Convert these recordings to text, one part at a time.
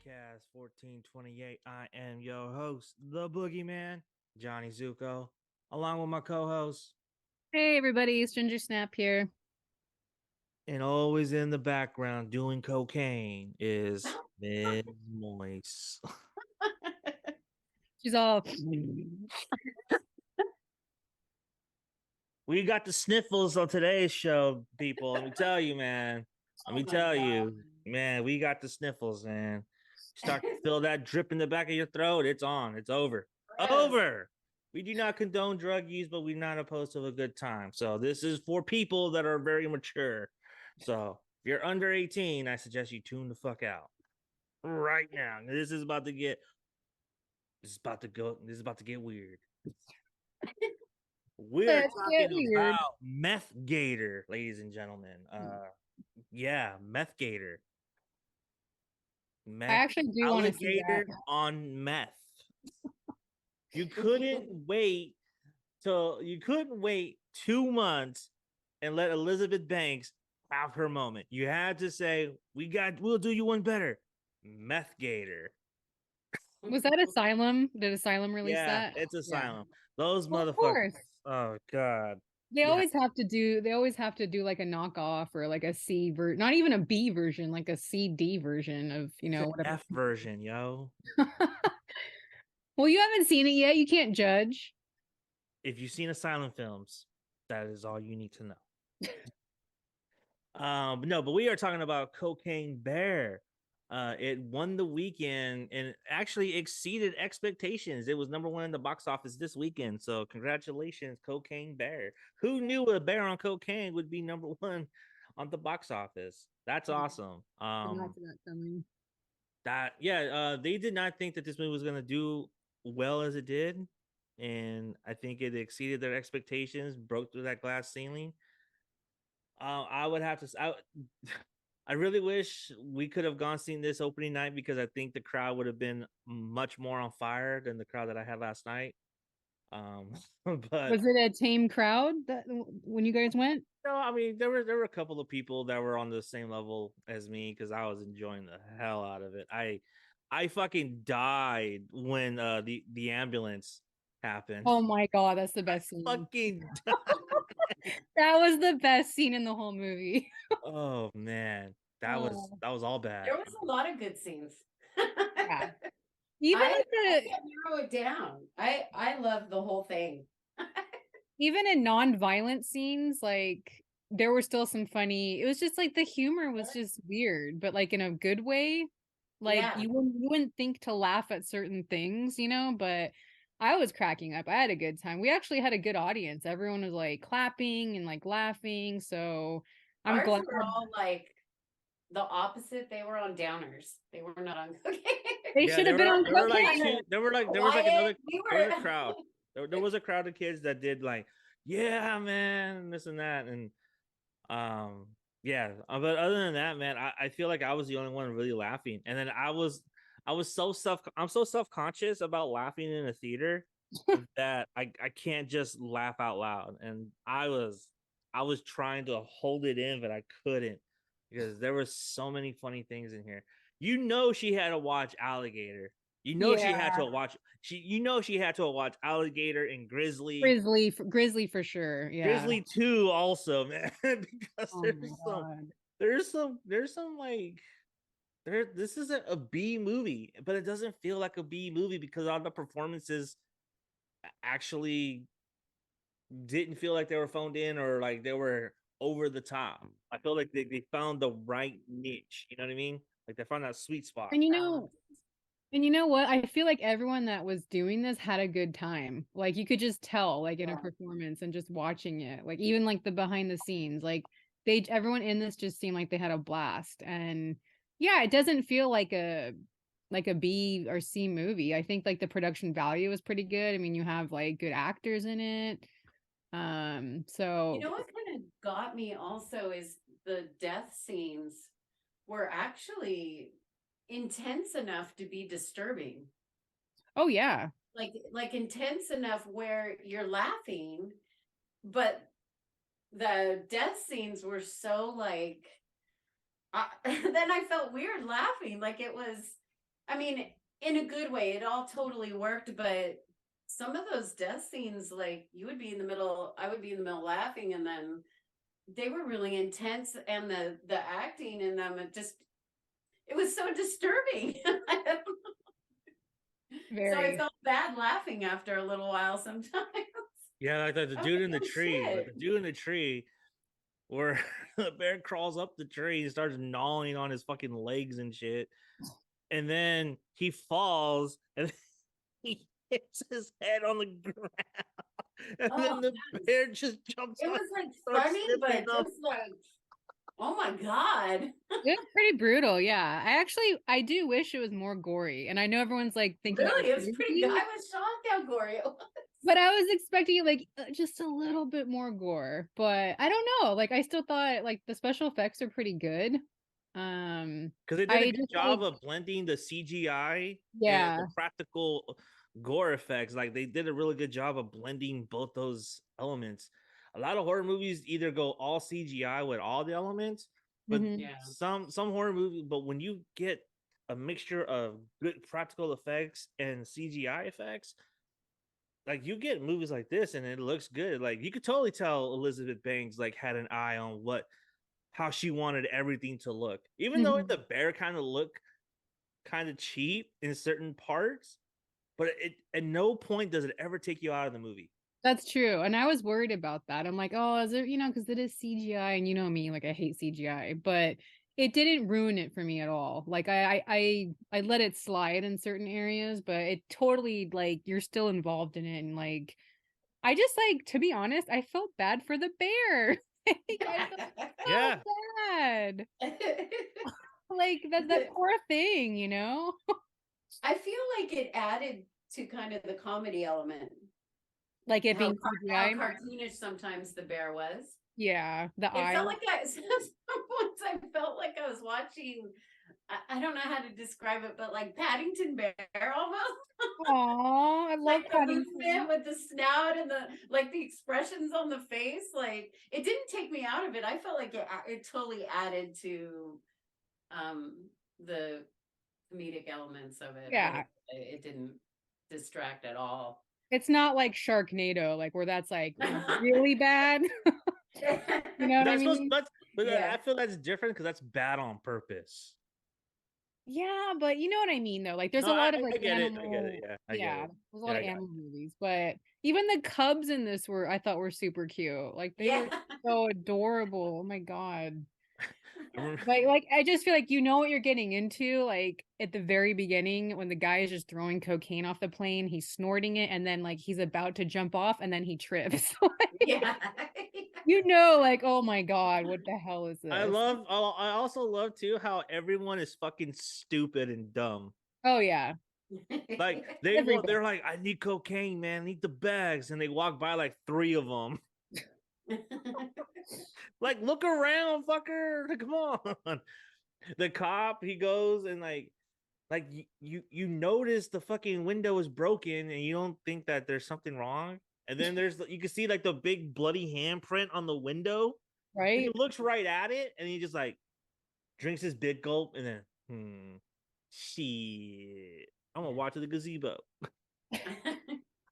Podcast 1428. I am your host, the Boogeyman, Johnny Zuko, along with my co host, Hey everybody, Stranger Snap here. and always in the background doing cocaine is Ms. Moise. She's all We got the sniffles on today's show, people. Let me tell you, man. Let Oh me my tell God. you, man, we got the sniffles, man. Start to feel that drip in the back of your throat. It's on. It's over. Gross. Over. We do not condone drug use, but we're not opposed to a good time. So this is for people that are very mature. So if you're under 18, I suggest you tune the fuck out right now. This is about to go. This is about to get weird. We're let's get talking weird. about Meth Gator, ladies and gentlemen. Yeah, Meth Gator. I Meth actually do want to see that. alligator on meth. You couldn't wait 2 months and let Elizabeth Banks have her moment. You had to say, we'll do you one better. Meth Gator. Was that Asylum? Did Asylum release Yeah, that? it's Yeah. Asylum. Those Well, of motherfuckers. course. Oh god. They Yeah. always have to do like a knockoff or like a not even a B version, like a CD version of, It's an whatever. F version, yo. Well, you haven't seen it yet. You can't judge. If you've seen Asylum films, that is all you need to know. No, but we are talking about Cocaine Bear. It won the weekend and actually exceeded expectations. It was number one in the box office this weekend. So congratulations, Cocaine Bear. Who knew a bear on cocaine would be number one on the box office? That's awesome. Did not see that coming. They did not think that this movie was gonna do well as it did, and I think it exceeded their expectations, broke through that glass ceiling. I would have to. I really wish we could have gone seen this opening night because I think the crowd would have been much more on fire than the crowd that I had last night. Um, but Was it a tame crowd that when you guys went? no, I mean there were a couple of people that were on the same level as me because I was enjoying the hell out of it. I fucking died when the ambulance happened. Oh my God, that's the best scene. Fucking That was the best scene in the whole movie. oh man, that was Oh. that was all bad. There was a lot of good scenes. Yeah. Even I like can't narrow it down. I love the whole thing. even in non-violent scenes, like there were still some funny. It was just like the humor was just weird, but like in a good way. Like Yeah. you wouldn't think to laugh at certain things, but I was cracking up. I had a good time. We actually had a good audience. Everyone was like clapping and like laughing. So I'm Ours glad. were all like the opposite. They were on downers. They were not on cocaine. They Yeah, should have been on there were like cocaine. two. There was like Quiet. another. We There was were a crowd. There was a crowd of kids that did like, yeah, man, this and that, and um, yeah. But other than that, man, I feel like I was the only one really laughing, and then I'm so self conscious about laughing in a theater that I can't just laugh out loud, and I was trying to hold it in, but I couldn't because there were so many funny things in here. She had to watch Alligator. Yeah, She had to watch Alligator and Grizzly. Grizzly for sure. Yeah. Grizzly 2 also, man, because Oh my God. there's some like this isn't a B movie, but it doesn't feel like a B movie because all the performances actually didn't feel like they were phoned in or like they were over the top. I feel like they found the right niche. You know what I mean? Like they found that sweet spot. And you know what? I feel like everyone that was doing this had a good time. Like you could just tell, like in a performance and just watching it. Like even like the behind the scenes, like everyone in this just seemed like they had a blast. And yeah, it doesn't feel like a B or C movie. I think like the production value is pretty good. I mean, you have like good actors in it. So You know what kind of got me also is the death scenes were actually intense enough to be disturbing. oh yeah. Like intense enough where you're laughing, but the death scenes were so like then I felt weird laughing. Like it was I mean, in a good way, it all totally worked, but some of those death scenes, like you would be in the middle, I would be in the middle laughing, and then they were really intense, and the acting in them, it was so disturbing. So I Very. felt bad laughing after a little while sometimes. Yeah, like the I was dude like, in the oh tree, like the shit. dude in the tree, where the bear crawls up the tree and starts gnawing on his fucking legs and shit, and then he falls and he hits his head on the ground, and Oh, then the bear just jumps it on, was like starts funny, sniffing but them. just like, oh my God. It was pretty brutal, yeah. I do wish it was more gory. And I know everyone's like thinking that Really, was it was pretty good. crazy, I was shocked how gory it was. but I was expecting like just a little bit more gore. But I don't know. Like I still thought like the special effects are pretty good. Because they did a I good just job like of blending the CGI and the yeah. practical gore effects. Like they did a really good job of blending both those elements. A lot of horror movies either go all CGI with all the elements, but Mhm. Yeah. some horror movies. But when you get a mixture of good practical effects and CGI effects, like you get movies like this and it looks good. Like you could totally tell Elizabeth Banks like had an eye on what how she wanted everything to look. Even though Mhm. the bear kind of look kind of cheap in certain parts, but it at no point does it ever take you out of the movie. That's true. And I was worried about that. I'm like, oh, is there, because it is CGI and you know me, like I hate CGI, but it didn't ruin it for me at all. Like I let it slide in certain areas, but it totally like you're still involved in it. And like I just like to be honest, I felt bad for the bear. Like, I felt Yeah, so bad. Like that poor thing, you know? I feel like it added to kind of the comedy element. Like it How being how CGI. cartoonish sometimes the bear was. Yeah, the It felt eyes. like once I felt like I was watching. I don't know how to describe it, but like Paddington Bear almost. Aw, I love Like the movement Paddington. with the snout and the expressions on the face, like it didn't take me out of it. I felt like it totally added to um the comedic elements of it, but Yeah. it didn't distract at all. It's not like Sharknado, like where that's like really bad. You know but what I that's supposed mean? but Yeah. I feel that's different because that's bad on purpose. Yeah, but you know what I mean though. Like there's No, a lot of like I get it. I get it. animal, Yeah, I get yeah, it. there's a lot Yeah, of I got animal movies, but even the cubs in this were I thought were super cute. Like they Yeah. were so adorable. Oh my God. I remember, Like I just feel like you know what you're getting into, like at the very beginning when the guy is just throwing cocaine off the plane, he's snorting it, and then like he's about to jump off and then he trips. Yeah. You know, like, oh my God, what the hell is this? I also love too how everyone is fucking stupid and dumb. Oh yeah. Like Everybody. they're like, I need cocaine, man. I need the bags, and they walk by like three of them. Like, look around, fucker. Like, come on. The cop, he goes and like you notice the fucking window is broken, and you don't think that there's something wrong. And then you can see like the big bloody handprint on the window. And he Right? looks right at it, and he just like drinks his big gulp, and then shit. I'm gonna walk to the gazebo.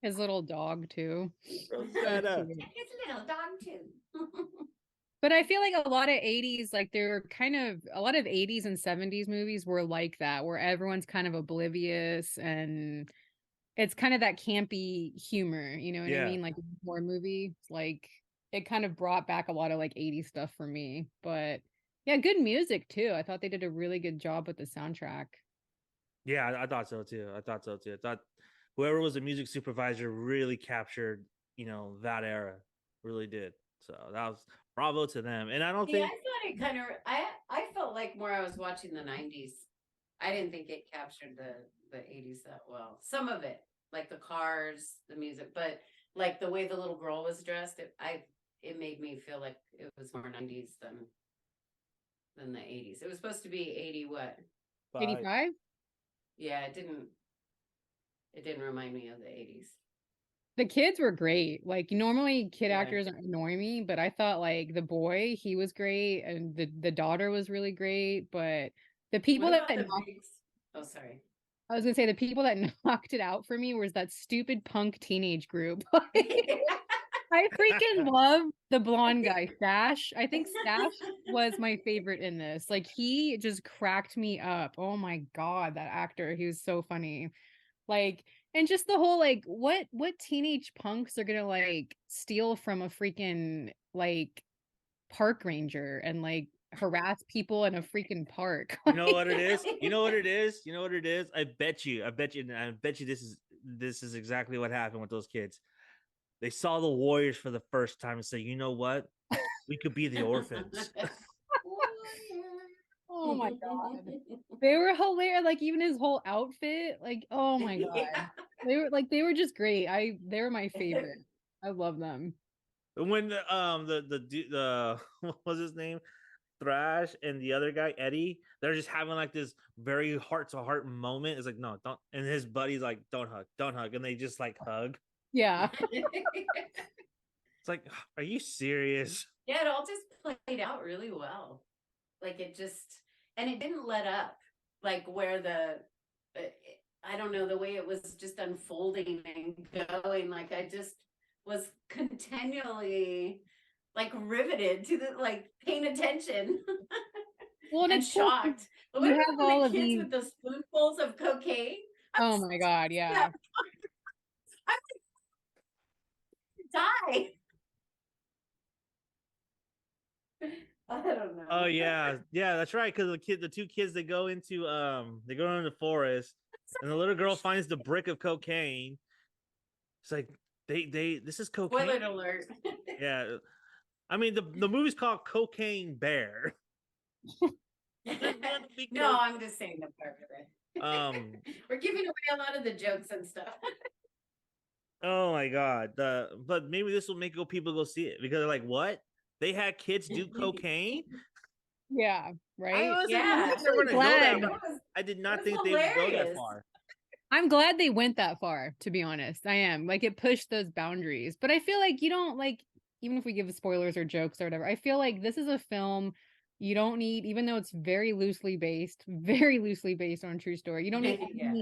His little dog too. Bro, So shut up. cute. It's a little dog too. But I feel like a lot of 80s, like they're kind of a lot of 80s and 70s movies were like that, where everyone's kind of oblivious and it's kind of that campy humor, you know what I Yeah. mean? Like horror movie. Like it kind of brought back a lot of like 80s stuff for me. But yeah, good music too. I thought they did a really good job with the soundtrack. Yeah, I thought so too. I thought so too. I thought whoever was the music supervisor really captured, that era. Really did. So that was bravo to them. And I don't See, I think thought it kind of I felt like more I was watching the 90s. I didn't think it captured the 80s that well. Some of it, like the cars, the music, but like the way the little girl was dressed, it made me feel like it was more 90s than the 80s. It was supposed to be 80 what? 85? Yeah, it didn't remind me of the 80s. The kids were great. Like normally kid Yeah. actors annoy me, but I thought like the boy, he was great and the daughter was really great, but the What people that about the knocked big Oh, sorry. I was gonna say the people that knocked it out for me was that stupid punk teenage group. I freaking love the blonde guy, Stash. I think Stash was my favorite in this. Like he just cracked me up. Oh my God, that actor. He was so funny. Like, and just the whole like what teenage punks are gonna like steal from a freaking like park ranger and like harass people in a freaking park. You know what it is? You know what it is? You know what it is? I bet you this is exactly what happened with those kids. They saw the Warriors for the first time and said, you know what? We could be the orphans. Oh my God. They were hilarious. Like even his whole outfit, like, oh my God. Yeah. They were just great. They were my favorite. I love them. When the what was his name? Thrash and the other guy, Eddie, they're just having like this very heart to heart moment. It's like, no, don't. And his buddy's like, don't hug, don't hug. And they just like hug. Yeah. It's like, are you serious? Yeah, it all just played out really well. Like it just, and it didn't let up. Like where I don't know, the way it was just unfolding and going. Like I just was continually like riveted to the like paying attention Well, and and it's cool. shocked. But You what have about all the of kids these. with the spoonfuls of cocaine? Oh my God, yeah. I'm like, die. I don't know. Oh yeah, yeah, that's right. Because the two kids, they go into the forest, and the little girl finds the brick of cocaine. It's like this is cocaine. Spoiler alert. Yeah, I mean the movie's called Cocaine Bear. No, I'm just saying the part of it. Um. We're giving away a lot of the jokes and stuff. Oh my God. But maybe this will make people go see it because they're like, what? They had kids do cocaine? Yeah, I right? honestly didn't Yeah. think they were gonna go Glad. that far. I did not was think they would go that hilarious. far. I'm glad they went that far, to be honest. I am. Like it pushed those boundaries. But I feel like you don't like, even if we give spoilers or jokes or whatever, I feel like this is a film you don't need, even though it's very loosely based on a true story. You don't need Yeah.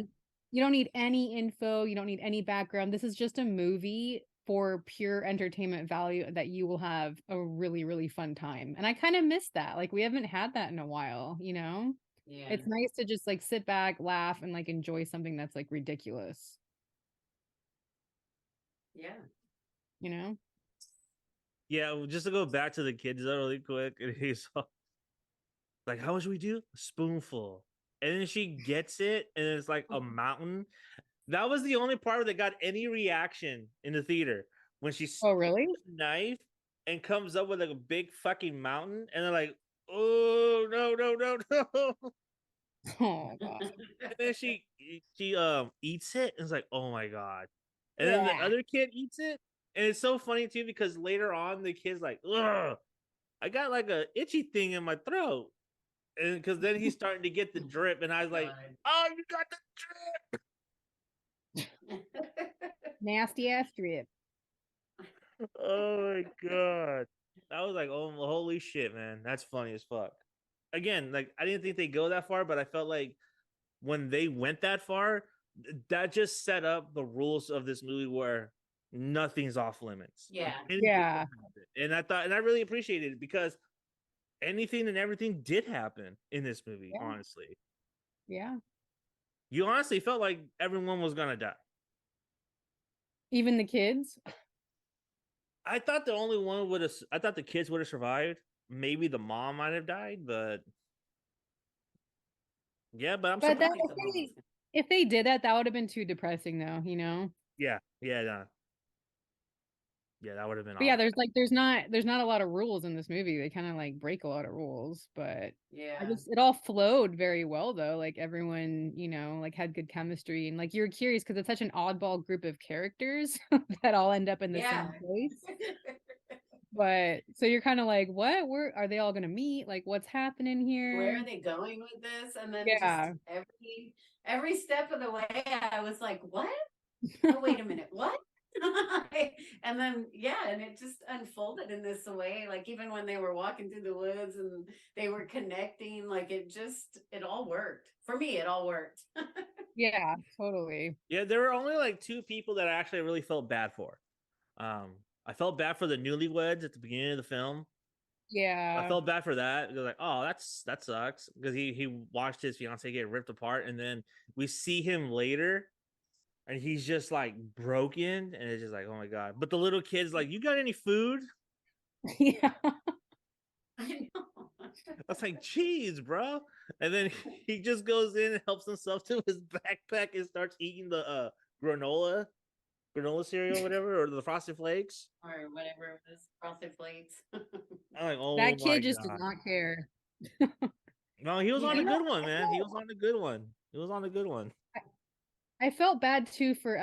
you don't need any info, you don't need any background. This is just a movie for pure entertainment value that you will have a really, really fun time. And I kind of miss that. Like we haven't had that in a while, you know? Yeah. It's nice to just like sit back, laugh, and like enjoy something that's like ridiculous, Yeah. you know? Yeah, just to go back to the kids though, really quick. And he's like, how much we do? A spoonful. And then she gets it, and it's like a mountain. That was the only part that got any reaction in the theater when she Oh, really? the knife and comes up with like a big fucking mountain, and they're like, "Oh no, no, no, no!" Oh God. And then she eats it, and it's like, "Oh my God!" And then the Yeah. other kid eats it, and it's so funny too because later on the kid's like, "Ugh, I got like a itchy thing in my throat," and because then he's starting to get the drip, and I was like, "Oh, you got the drip!" Nasty ass drip. Oh my God. I was like, oh, holy shit, man. That's funny as fuck. Again, like, I didn't think they'd go that far, but I felt like when they went that far, that just set up the rules of this movie where nothing's off limits. Like, Yeah. anything Yeah. can happen. And I really appreciated it because anything and everything did happen in this movie, Yeah. honestly. Yeah. You honestly felt like everyone was gonna die. Even the kids. I thought the only one would have. I thought the kids would have survived. Maybe the mom might have died, but yeah. But I'm But that surprised. if they did that, that would have been too depressing though, you know? Yeah, yeah, yeah. That would have been But yeah, awful. there's not a lot of rules in this movie. They kind of like break a lot of rules, but Yeah. it all flowed very well though. Like everyone, you know, like had good chemistry and like you're curious because it's such an oddball group of characters that all end up in the Yeah. same place. But so you're kind of like, what? Where are they all gonna meet? Like, what's happening Where here? are they going with this? And then Yeah. just every step of the way, I was like, what? Oh, wait a minute, what? And then yeah, and it just unfolded in this way. Like even when they were walking through the woods and they were connecting, like it all worked. For me, it all worked. Yeah, totally. Yeah, there were only like two people that I actually really felt bad for. I felt bad for the newlyweds at the beginning of the film. I Yeah. felt bad for that because like, oh, that sucks because he watched his fiance get ripped apart, and then we see him later, and he's just like broken, and it's just like, oh my god. But the little kid's like, you got any food? Yeah. I know. I was like, geez, bro. And then he just goes in and helps himself to his backpack and starts eating the granola, granola cereal, whatever, or the frosted flakes. Or whatever it was, frosted flakes. I'm like, oh That my kid just did god. not care. No, he was on a Yeah. good one, man. He was on a good one. He was on a good one. I felt bad too for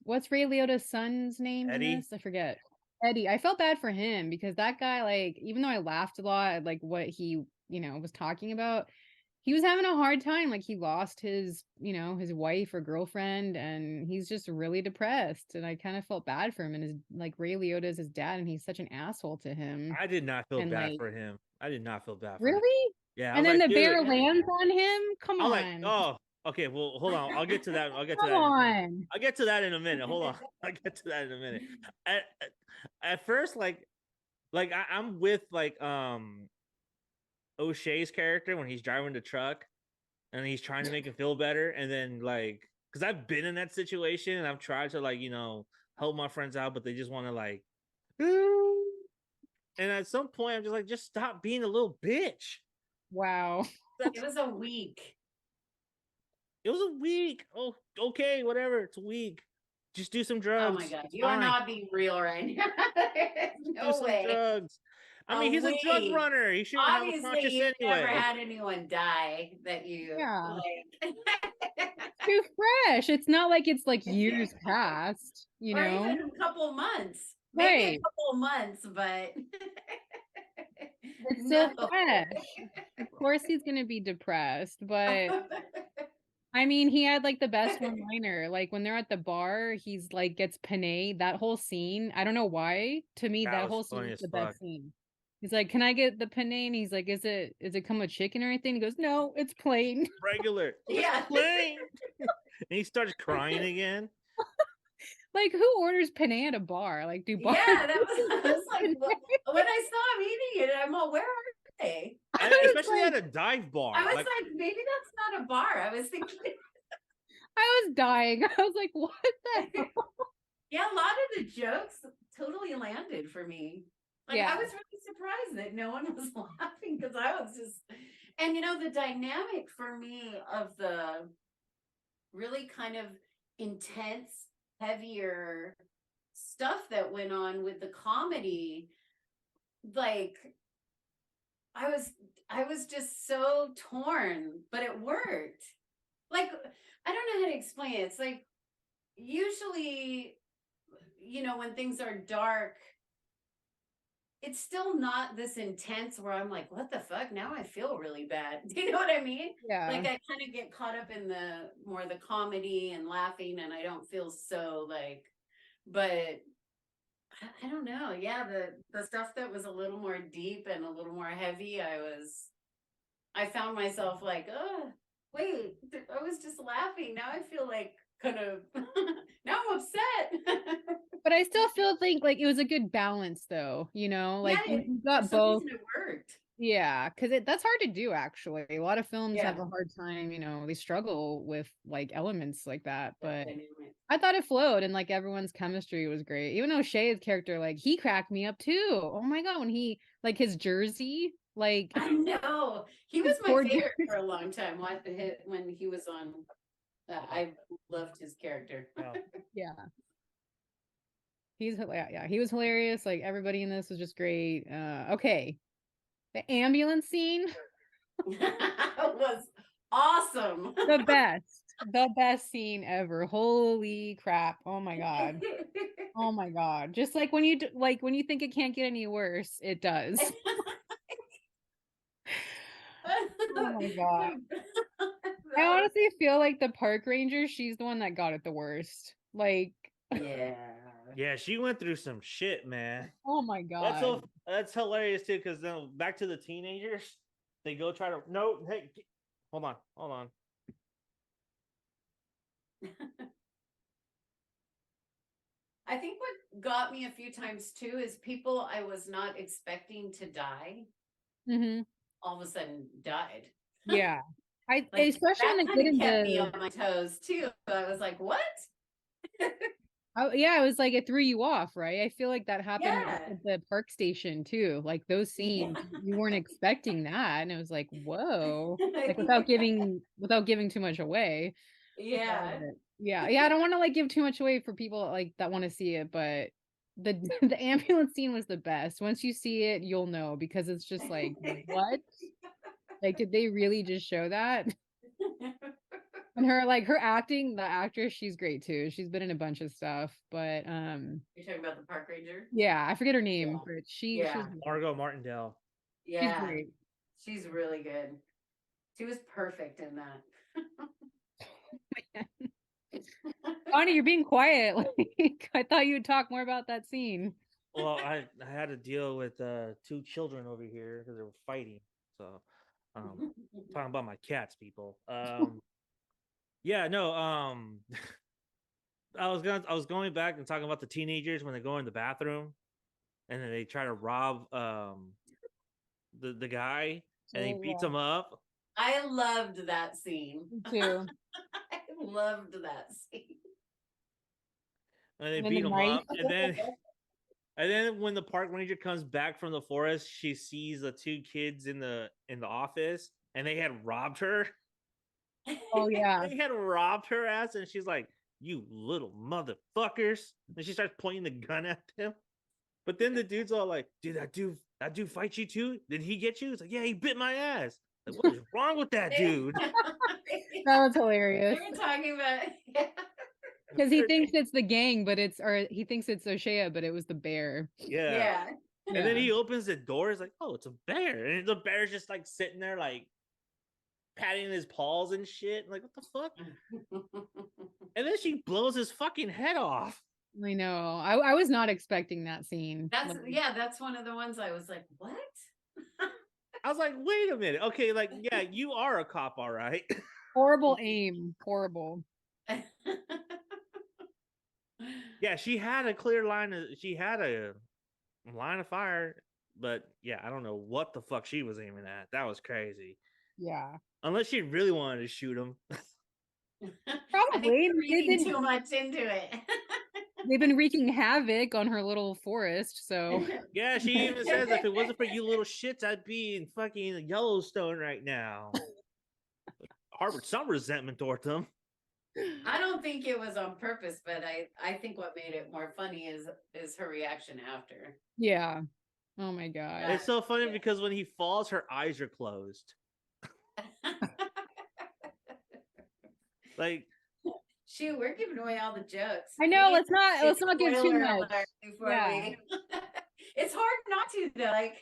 what's Ray Liotta's son's name in Eddie, this? I forget. Eddie. I felt bad for him because that guy, like, even though I laughed a lot at like what he, was talking about, he was having a hard time. Like he lost his, his wife or girlfriend, and he's just really depressed. And I kind of felt bad for him. And his like Ray Liotta's his dad, and he's such an asshole to him. I did not feel And bad like, for him. I did not feel bad for him. really? Yeah, I And was then like, the dude. bear Really? lands on him? Come I'm like, on. oh, okay. Well, hold on. I'll get to that. I'll get to Come that in a minute. on. I'll get to that in a minute. Hold on. I'll get to that in a minute. At, at first, I'm with like O'Shea's character when he's driving the truck and he's trying to make him feel better, and then like, because I've been in that situation and I've tried to like help my friends out, but they just want to like, and at some point I'm just like, just stop being a little bitch. Wow. It was a week. It was a week. Oh, okay, whatever. It's a week. Just do some Oh my drugs. god, It's you are fine. not being real right now. There's Do no some way. drugs. I A mean, he's a drug week. runner. He shouldn't have a Obviously, conscience you've never anyway. had anyone die that you Yeah. like. Too fresh. It's not like it's like years past, Or even a couple months. Maybe a Right. couple months, but It's no. so fresh. Of course he's gonna be depressed, but I mean, he had like the best one-liner. Like when they're at the bar, he's like gets Panay. That whole scene, I don't know why. To me, That that was whole scene funny is as the fuck. best scene. He's like, "Can I get the Panay?" And he's like, "Is it come with chicken or anything?" He goes, "No, it's plain." Regular. Yeah. Plain. And he starts crying again. Like, who orders Panay at a bar? Like, do bars? Yeah, that was, I was like, Panay? when I saw him eating it, I'm all, where are they? And I was especially like, at a dive bar. I was Like, like, maybe that's not a bar. I was thinking, I was dying. I was like, what the hell? yeah, a lot of the jokes totally landed for me. Like, Yeah. I was really surprised that no one was laughing because I was just, and the dynamic for me of the really kind of intense, heavier stuff that went on with the comedy, like, I was just so torn, but it worked. Like, I don't know how to explain it. It's like usually, when things are dark, it's still not this intense where I'm like, what the fuck? Now I feel really bad. Do you know what I mean? Yeah. Like I kind of get caught up in the more the comedy and laughing, and I don't feel so like, but I don't know. Yeah, the stuff that was a little more deep and a little more heavy, I found myself like, oh, wait, I was just laughing. Now I feel like kind of, now I'm upset. But I still feel like it was a good balance though, like Yeah, you for got some both. reason it worked. Yeah, because that's hard to do actually. A lot of films Yeah. have a hard time, they struggle with like elements like that. But Dynamic. I thought it flowed and like everyone's chemistry was great. Even though Shay's character, like he cracked me up too. Oh my god, when he like his jersey, like I know. He was his my poor favorite jersey. for a long time. When he was on, I loved his character. oh, Yeah. Yeah, he was hilarious. Like everybody in this was just great. Okay. The ambulance scene, was awesome. the best. The best scene ever. Holy crap. Oh my god. Oh my god. Just like when when you think it can't get any worse, it does. Oh my god. I honestly feel like the park ranger, she's the one that got it the worst. Like, Yeah. yeah, she went through some shit, man. oh my god. That's hilarious too, because then back to the teenagers, they go try to no, hey, hold on. I think what got me a few times too is people I was not expecting to die Mm-hmm. all of a sudden died. Yeah. Like Especially when that they kind get of kept me into, on my toes too. I was like, what? oh yeah, it was like it threw you off, right? I feel like that happened Yeah. at the park station too. Like those scenes, you weren't expecting that, and it was like, whoa, like without giving too much away. Yeah. But, yeah, I don't want to like give too much away for people like that want to see it, but the the ambulance scene was the best. Once you see it, you'll know because it's just like, what? Like, did they really just show that? And her acting, the actress, she's great too. She's been in a bunch of stuff, but You're talking about the park ranger? yeah, I forget her Yeah. name, but she's Yeah. Margot Martindale. she's Yeah. great. She's really good. She was perfect in that. Bonnie, you're being quiet. Like I thought you would talk more about that scene. Well, I had to deal with two children over here because they were fighting. So, talking about my cats, people. Yeah, no. I was going back and talking about the teenagers when they go in the bathroom and then they try to rob the guy and he Oh beats yeah, him up I loved that scene. me too. I loved that scene. and they And then the beat him knife. up and then when the park ranger comes back from the forest, she sees the two kids in the office and they had robbed her. Oh yeah. They had robbed her ass, and she's like, "You little motherfuckers!" And she starts pointing the gun at them. But then the dude's all like, "Dude, that dude fight you too? Did he get you?" It's like, "Yeah, he bit my ass." Like, what is wrong with that dude? That was They hilarious. were talking about yeah. Because he thinks it's the gang, but he thinks it's O'Shea, but it was the bear. Yeah. Yeah. And then Yeah. he opens the door. He's like, "Oh, it's a bear," and the bear's just like sitting there, like patting his paws and shit. Like, what the fuck? And then she blows his fucking head off. I know. I was not expecting that scene. That's Like, yeah, that's one of the ones I was like, what? I was like, wait a minute. Okay, like, yeah, you are a cop, all right. horrible aim. Horrible. Yeah, she had a clear line of she had a line of fire, but yeah, I don't know what the fuck she was aiming at. That was crazy. Yeah. Unless she really wanted to shoot him. I think Probably. you're reading too much into it. They've been wreaking havoc on her little forest, so Yeah, she even says if it wasn't for you little shits, I'd be in fucking Yellowstone right now. Harbored some resentment toward them. I don't think it was on purpose, but I think what made it more funny is her reaction after. yeah. Oh my god. It's so funny Yeah. because when he falls, her eyes are closed. Like, Shoot, we're giving away all the jokes. I know, We let's not give too spoiler much. alert before Yeah. we. It's hard not to though. Like,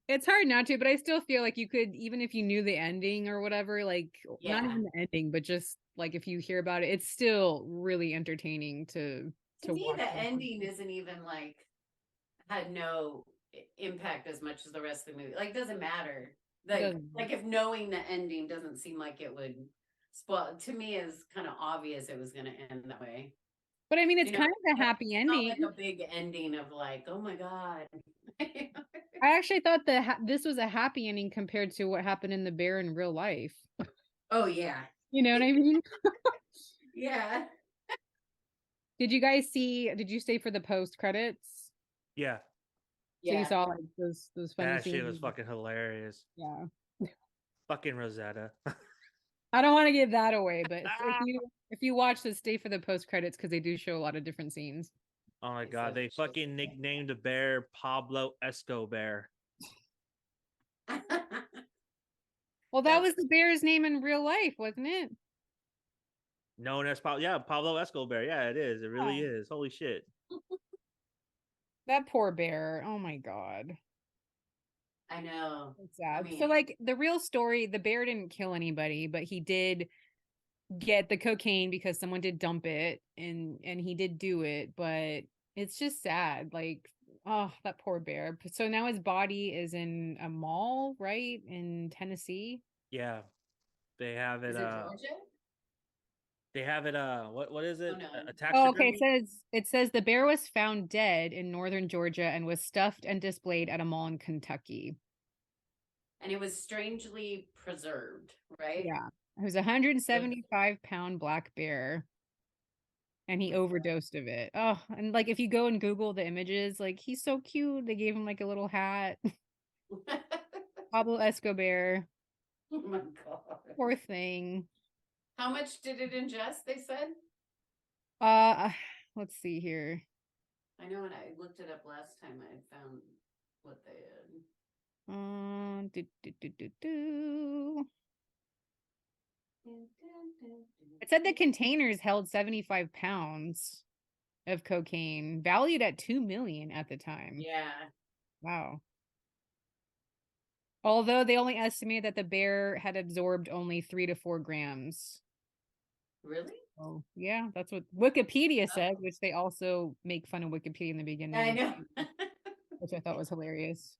It's hard not to, but I still feel like you could, even if you knew the ending or whatever, like not Yeah. even the ending, but just like if you hear about it, it's still really entertaining to to me, watch. the ending isn't even like had no impact as much as the rest of the movie. Like, doesn't matter. Doesn't. Like if knowing the ending doesn't seem like it would spoil. To me, is kind of obvious it was going to end that way. But I mean, it's You know, kind of a like, happy it's not ending. like a big ending of like, oh my god. I actually thought that this was a happy ending compared to what happened in the bear in real life. Oh yeah, You know what I mean? yeah. Did you guys see? Did you stay for the post credits? yeah, So you Yeah. saw like those funny that shit scenes. was fucking hilarious. Yeah. Fucking Rosetta. I don't want to give that away, but if Ah! you watch this, stay for the post credits because they do show a lot of different scenes. Oh my It's god, a- they fucking nicknamed the bear Pablo Escobar. Well, that That's- was the bear's name in real life, wasn't it? Known as Pablo Escobar. Yeah, it is. It really Yeah. is. Holy shit. That poor bear. Oh my god. I know. It's sad. mean- So like the real story, the bear didn't kill anybody, but he did get the cocaine because someone did dump it and he did do it, but it's just sad. Like, oh, that poor bear. So now his body is in a mall, right? In Tennessee. Yeah. They have it Is it Georgia? They have it. What is Oh it? no. A Oh, okay. taxidermy. It says the bear was found dead in northern Georgia and was stuffed and displayed at a mall in Kentucky. And it was strangely preserved, right? Yeah. It was a 175-pound black bear and he overdosed of it. Oh, and like if you go and Google the images, like he's so cute. They gave him like a little hat. Pablo Escobar. Oh my god. Poor thing. How much did it ingest, they said? Uh let's see here. I know when I looked it up last time I had found what they had. Do, do, do, do, do. It said the containers held 75 pounds of cocaine, valued at 2 million at the time. Yeah. Wow. Although they only estimated that the bear had absorbed only 3 to 4 grams. Really? Oh, yeah, that's what Wikipedia says, Oh. which they also make fun of Wikipedia in the I beginning, know. which I thought was hilarious.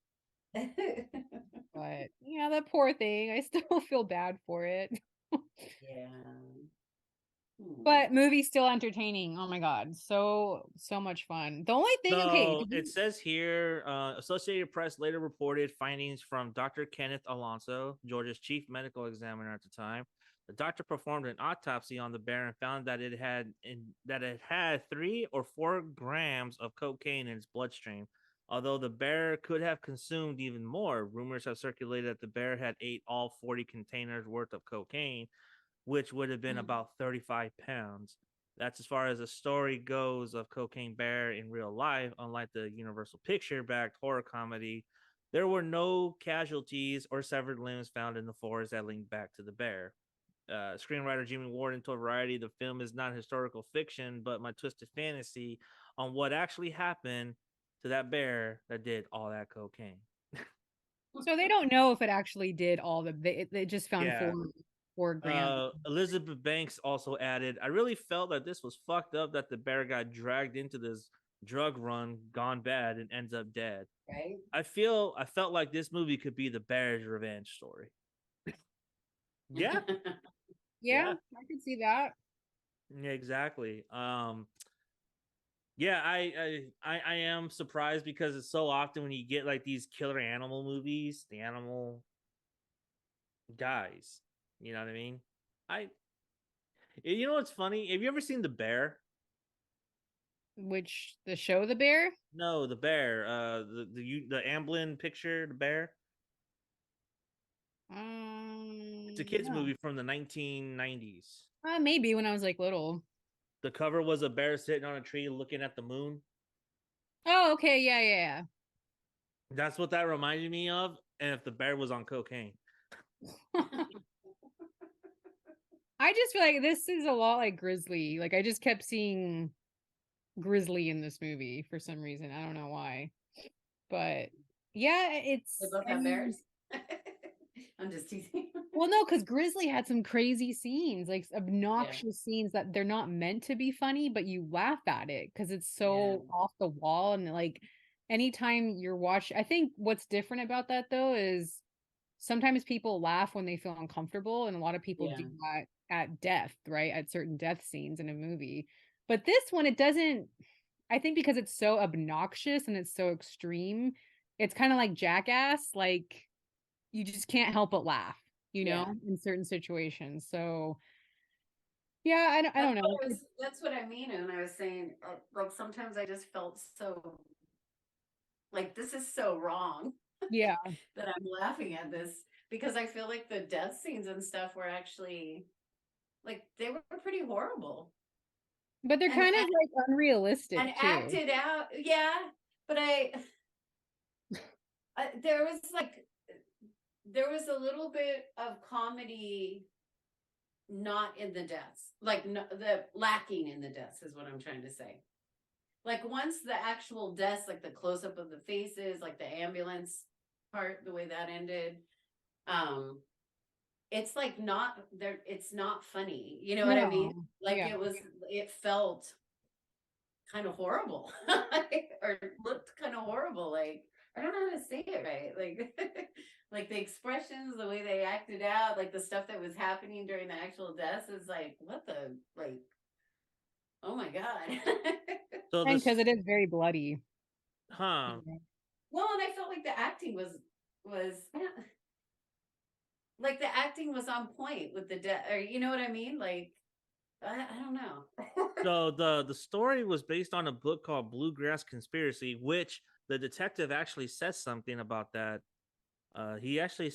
But yeah, that poor thing. I still feel bad for it. Yeah. But movie still entertaining. Oh my god, so much fun. The only thing, okay, So it says here, Associated Press later reported findings from Dr. Kenneth Alonso, Georgia's chief medical examiner at the time. The doctor performed an autopsy on the bear and found that it had 3 or 4 grams of cocaine in its bloodstream. Although the bear could have consumed even more, rumors have circulated that the bear had ate all 40 containers worth of cocaine, which would have been about 35 pounds. That's as far as the story goes of Cocaine Bear in real life. Unlike the Universal picture backed horror comedy, there were no casualties or severed limbs found in the forest that linked back to the bear. Screenwriter Jimmy Warden told Variety the film is not historical fiction, but my twisted fantasy on what actually happened to that bear that did all that cocaine. so they don't know if it actually did all they just found Yeah. 4 grams. Elizabeth Banks also added, I really felt that this was fucked up that the bear got dragged into this drug run gone bad and ends up dead. Right? I felt like this movie could be the bear's revenge story. Yeah, Yeah, yeah, I could see that. yeah, exactly. Yeah, I am surprised because it's so often when you get like these killer animal movies, the animal dies. You know what I mean? I you know what's funny? Have you ever seen The Bear? Which the show The Bear? No, the bear. The Amblin picture, the bear. It's a kids No. movie from the 1990s. Maybe when I was like little. The cover was a bear sitting on a tree looking at the moon. Oh, okay, yeah, yeah, That's what that reminded me of. And if the bear was on cocaine, yeah. I just feel like this is a lot like Grizzly. Like I just kept seeing Grizzly in this movie for some reason. I don't know why. But yeah, They it's both I have mean, bears. I'm just teasing. well, no, because Grizzly had some crazy scenes, like Yeah. obnoxious scenes that they're not meant to be funny, but you laugh at it because it's Yeah. so off the wall. And like anytime you're watching, I think what's different about that though is sometimes people laugh when they feel uncomfortable, and a lot of people Yeah. do that at death, right? At certain death scenes in a movie. But this one, it doesn't, I think because it's so obnoxious and it's so extreme, it's kind of like Jackass, like you just can't help but laugh, Yeah. in certain situations. So yeah, I That's don't what know. that's what I mean. And I was saying, like sometimes I just felt so like this is so wrong Yeah, that I'm laughing at this because I feel like the death scenes and stuff were actually like they were pretty horrible but they're and kind of like and unrealistic too. acted out. Yeah, but there was like there was a little bit of comedy not in the deaths, like no, the lacking in the deaths is what I'm trying to say. Like once the actual deaths, like the close up of the faces, like the ambulance part, the way that ended, um, it's like not there. It's not funny. You know what I mean? No, Like yeah. it felt kind of horrible, or looked kind of horrible. Like I don't know how to say it right. Like like the expressions, the way they acted out, like the stuff that was happening during the actual deaths is like, what the, like, oh my God. So And this, because it is very bloody. huh? Yeah. Well, and I felt like the acting was like the acting was on point with the death, or you know what I mean? Like, I don't know. So the story was based on a book called Bluegrass Conspiracy, which the detective actually says something about that. He actually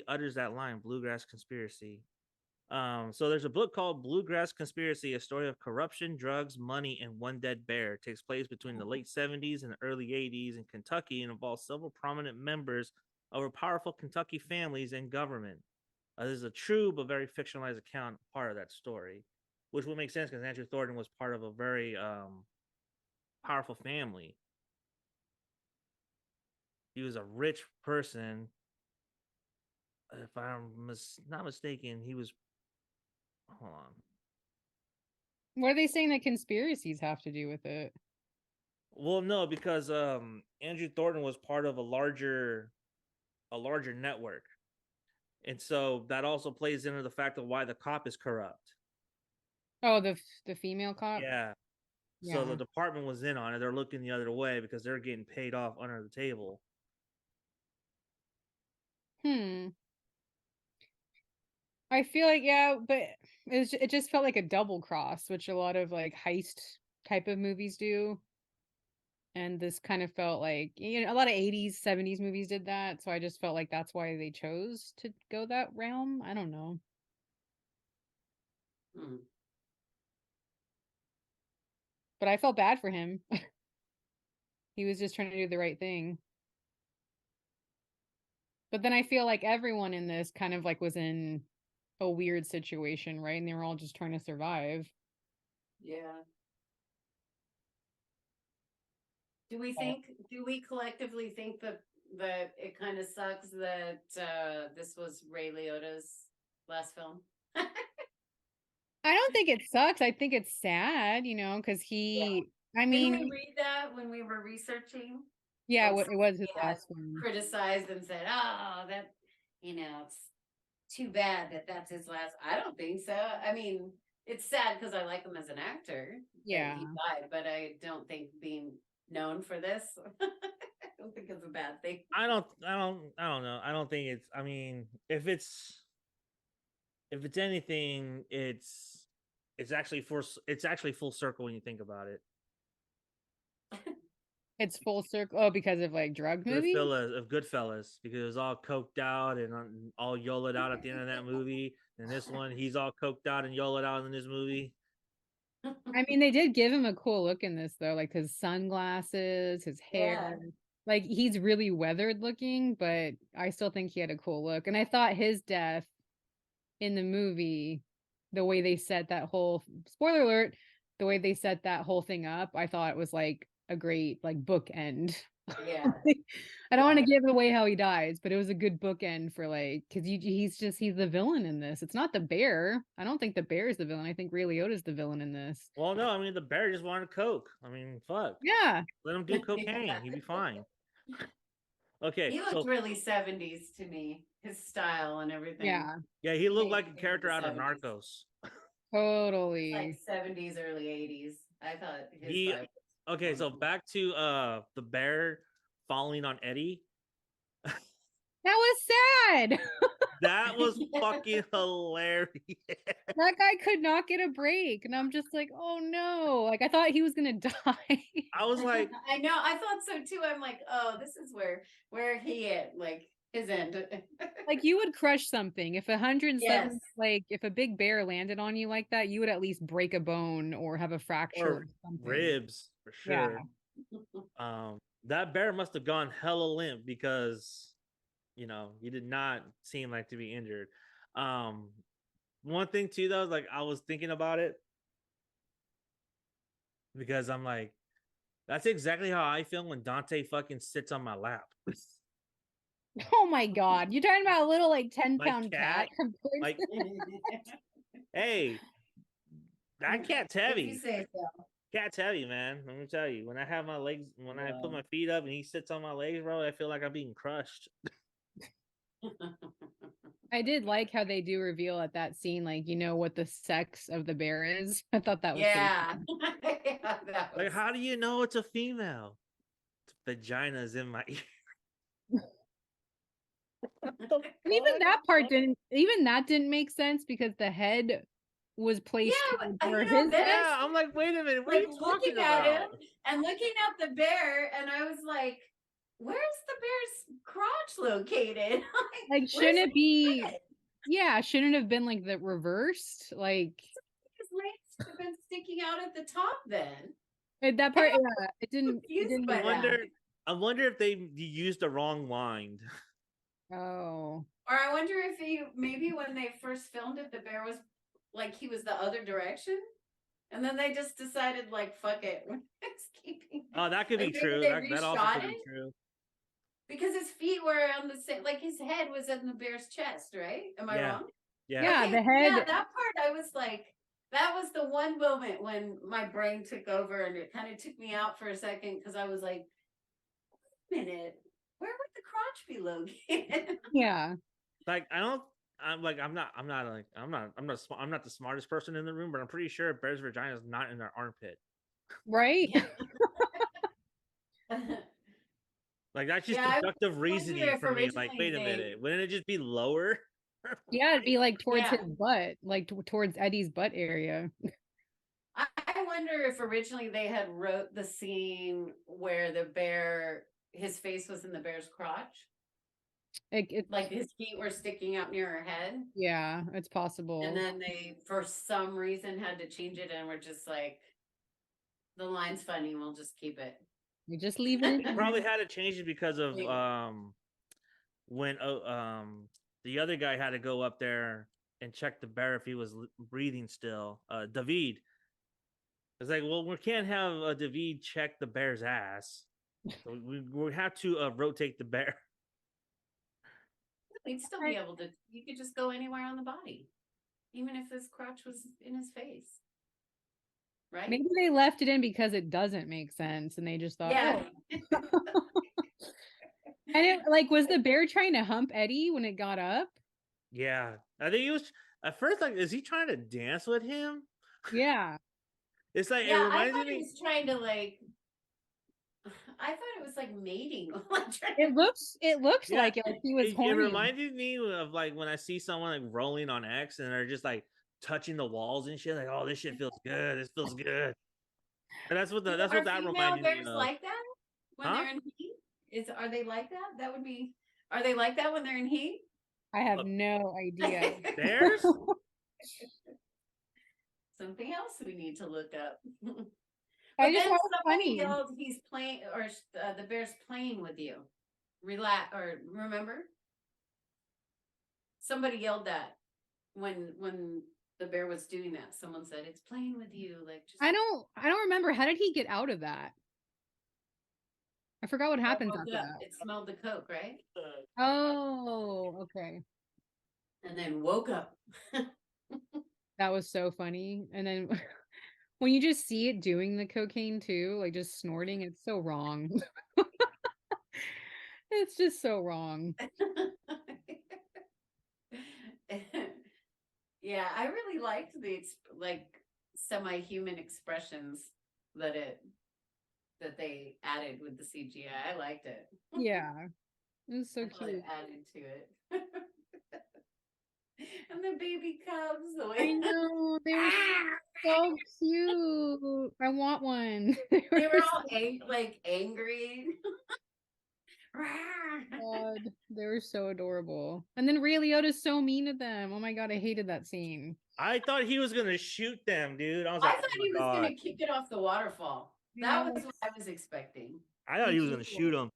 utters that line, Bluegrass Conspiracy. So there's a book called Bluegrass Conspiracy, a story of corruption, drugs, money, and one dead bear. It takes place between the late 70s and the early 80s in Kentucky and involves several prominent members of a powerful Kentucky families and government. This is a true but very fictionalized account, part of that story, which would make sense because Andrew Thornton was part of a very powerful family. He was a rich person. If I'm not mistaken, he was. Hold on. What are they saying that conspiracies have to do with it? Well, no, because Andrew Thornton was part of a larger network, and so that also plays into the fact of why the cop is corrupt. Oh, the female cop? Yeah. So the Yeah. department was in on it. They're looking the other way because they're getting paid off under the table. Hmm. I feel like, yeah, but it just felt like a double cross, which a lot of like heist type of movies do. And this kind of felt like, a lot of 80s, 70s movies did that. So I just felt like that's why they chose to go that realm. I don't know. Hmm. But I felt bad for him. He was just trying to do the right thing. But then I feel like everyone in this kind of like was in a weird situation, right? And they were all just trying to survive. Yeah. Do we collectively think that it kind of sucks that this was Ray Liotta's last film? I don't think it sucks. I think it's sad, because Yeah. I Didn't we mean, read that when we were researching? yeah, Like it was his somebody had last one. criticized and said, "Oh, that it's too bad that that's his last." I don't think so. I mean, it's sad because I like him as an actor that Yeah. he died, but I don't think being known for this, I don't think it's a bad thing. I don't know. I don't think it's. I mean, if it's anything, it's actually full circle when you think about it. It's full circle. Oh, because of like drug movies? Goodfellas, because it was all coked out and all yoloed out at the end of that movie. And this one, he's all coked out and yoloed out in this movie. I mean, they did give him a cool look in this though, like his sunglasses, his Yeah, hair. Like he's really weathered looking, but I still think he had a cool look. And I thought his death in the movie, the way they set that whole spoiler alert, the way they set that whole thing up, I thought it was like a great like bookend. yeah, I don't want yeah, to give away how he dies, but it was a good bookend for like because he's the villain in this. It's not the bear. I don't think the bear is the villain. I think Ray Liotta's the villain in this. Well, no, I mean the bear just wanted coke. I mean, fuck, Yeah, let him do yeah. cocaine. He'd be fine. Okay, He looked so really 70s to me, his style and everything. yeah, yeah, he looked Made like me a think of character the out of 70s. Narcos. It's like totally. 70s, early 80s. I thought his He vibe was okay, so wonderful. back to the bear falling on Eddie. That was sad. That was fucking hilarious. That guy could not get a break, and I'm just like, oh no! Like I thought he was gonna die. I was like, I know, I thought so too. I'm like, oh, this is where he at, like his end. Like you would crush something if 107, Yes. like if a big bear landed on you like that, you would at least break a bone or have a fracture or or something. ribs for Yeah. sure. That bear must have gone hella limp because he did not seem like to be injured. Um, One thing too though, like I was thinking about it because I'm like, that's exactly how I feel when Dante fucking sits on my lap. Oh my God. You're talking about a little like 10 My pound cat cat, compared like, to hey, that cat's If you heavy. say so. Cat's heavy, man. Let me tell you. When I have my legs, when I put Yeah. my feet up and he sits on my legs, bro, I feel like I'm being crushed. I did like how they do reveal at that scene, like, what the sex of the bear is. I thought that was pretty Yeah. cool. Yeah, that Like, was how do you know it's a female? Vagina's in my ear. The And even fuck? that part didn't make sense because the head was yeah, placed where but his then head. I Yeah, I'm like, wait a minute, what are like you looking talking at him about? and looking at the bear, and I was like, "Where's the bear's crotch located? Like, Like, where's shouldn't it his be, head? yeah, shouldn't it have been like the reversed? Like His legs should have been sticking out at the top." Then that I part, got yeah, it confused didn't I by make sense. that, wonder, I wonder if they used the wrong line. Oh. or I wonder if maybe when they first filmed it, the bear was like he was the other direction, and then they just decided like, "Fuck it, we're just keeping." Oh, that could Like be maybe true. they That also reshot could be it. true. Because his feet were on the same, like his head was in the bear's chest, right? Am I Yeah, wrong? yeah. Yeah, Okay, the yeah, head. that part I was like, that was the one moment when my brain took over and it kind of took me out for a second because I was like, wait a minute, where would the crotch be located? Yeah. Like, I don't. I'm like, I'm not the smartest person in the room, but I'm pretty sure a bear's vagina is not in their armpit. Right? Yeah. Like, that's just Yeah, I deductive wonder reason if for me. Like, originally wait a they, minute, wouldn't it just be lower? Yeah, it'd be like towards his yeah, butt, like towards Eddie's butt area. I wonder if originally they had wrote the scene where the bear, his face was in the bear's crotch. It Like his feet were sticking out near her head. yeah, it's And possible. then they, for some reason, had to change it and we're just like, the line's funny, we'll just keep it. You just leave it They in. probably had to change it because of Maybe. when the other guy had to go up there and check the bear if he was breathing still. David. It's like, well, we can't have David check the bear's ass. So we have to rotate the bear. He'd still be able to, you could just go anywhere on the body, even if his crotch was in his face. Right? Maybe they left it in because it doesn't make sense and they just thought, Yeah. oh. And it like was the bear trying to hump Eddie when it got up? Yeah, I think he was at first like, is he trying to dance with him? Yeah. It's like it Yeah, I reminded thought he me. was trying to like, I thought it was like mating. It looks Yeah, like he was it horny. reminded me of like when I see someone like rolling on X and they're just like touching the walls and shit. Like, oh, this shit feels good. This feels good. And that's what Are that female reminded me bears of. like that when Huh? they're in heat? Are they like that? That would be, are they like that when they're in heat? I have no idea. Bears? Something else we need to look up. I But just then thought it was somebody funny. yelled, "He's playing," or the bear's playing with you. Relax, or remember? Somebody yelled that when the bear was doing that. Someone said, "It's playing with you." Like just I don't remember. How did he get out of that? I forgot what happens woke after up. that. It smelled the coke, right? Oh, okay. And then woke up. That was so funny. And then when you just see it doing the cocaine too, like just snorting, it's so wrong. It's just so wrong. Yeah, I really liked the like semi-human expressions that they added with the CGI. I liked it. Yeah. It was so I thought it cute. added to it. And the baby cubs, the I way know. They were so cute. I want one. They they were were so all like angry. God. They were so adorable. And then Ray Liotta's so mean to them. Oh my God, I hated that scene. I thought he was gonna shoot them, dude. I was I like, thought oh my he was god. gonna kick it off the waterfall. I That know. was what I was expecting. I thought Me he was gonna too. shoot him,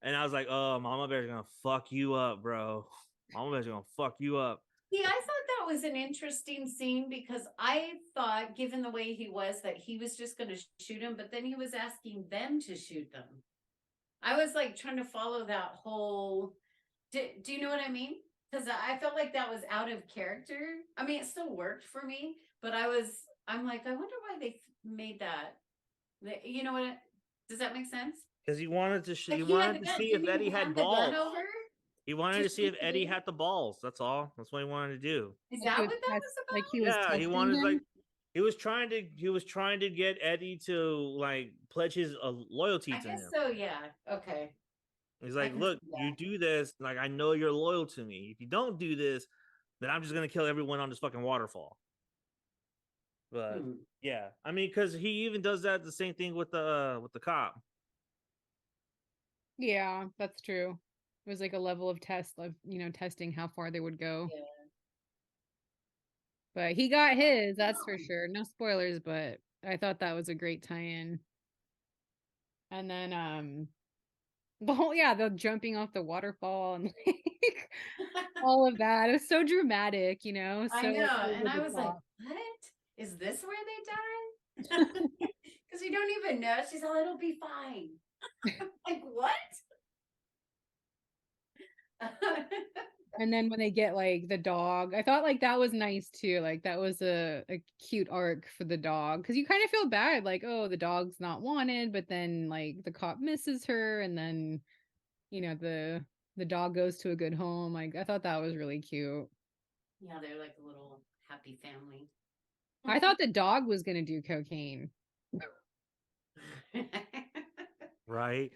and I was like, oh, Mama Bear's gonna fuck you up, bro. Mama Bear's gonna fuck you up. See, I thought that was an interesting scene because I thought, given the way he was, that he was just going to shoot him, but then he was asking them to shoot them. I was like trying to follow that whole. Do you know what I mean? Because I felt like that was out of character. I mean, it still worked for me, but I'm like, I wonder why they made that. You know what? Does that make sense? Because he wanted to Like he he had wanted the to gun. see if Didn't Eddie he had hand the gun balls. over? He wanted to Just see if Eddie kidding. had the balls. That's all. That's what he wanted to do. Is Like that he what was that was like about? he was Yeah, he testing wanted like him. he was trying to get Eddie to like pledge his loyalty I to guess him. so. Yeah. Okay. He's I like, can look, see you that. do this, like I know you're loyal to me. If you don't do this, then I'm just gonna kill everyone on this fucking waterfall. But Hmm. yeah, I mean, because he even does that the same thing with the cop. Yeah, that's true. It was like a level of test of, testing how far they would go. Yeah. But he got his, that's for sure. No spoilers, but I thought that was a great tie-in. And then the whole the jumping off the waterfall and like all of that. It was so dramatic, I so like know. And over I the was like, top. what? Is this where they died? Because you don't even know. She's all, it'll be fine. Like, what? And then when they get like the dog, I thought like that was nice too. Like that was a cute arc for the dog because you kind of feel bad, like, oh, the dog's not wanted, but then like the cop misses her, and then the dog goes to a good home. Like I thought that was really cute. Yeah, they're like a little happy family. I thought the dog was gonna do cocaine. Right?